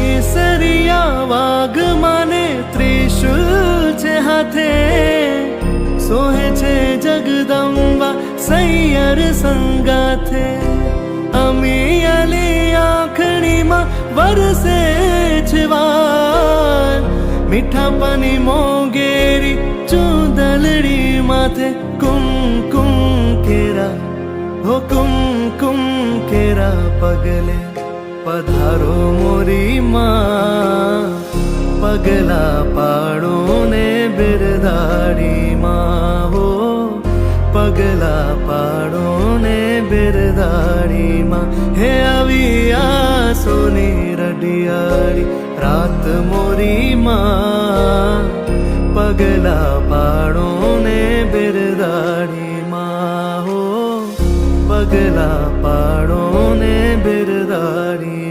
કેસરિયા વાઘ માને ત્રિશુલ છે હાથે, સોહે છે જગદંબા સૈયર સંગાથે. અમી અલી આંખણીમાં વરસે છે વાર, મીઠા પાની મોગેરી ચૂંદલડી માથે. કુમકુમ કેરા હો કુમકુમ કેરા પગલે પધારો મોરી માં, પગલા પાડો ને બિરદાડી માં હો, પગલા પાડો ને બિરદાડી માં. હે આવી આ સોની રડિયાળી રાત મોરી માં, પગલા પાડો ને બિરદાડી માં હો, પગલા પાડો ને બિરદાડી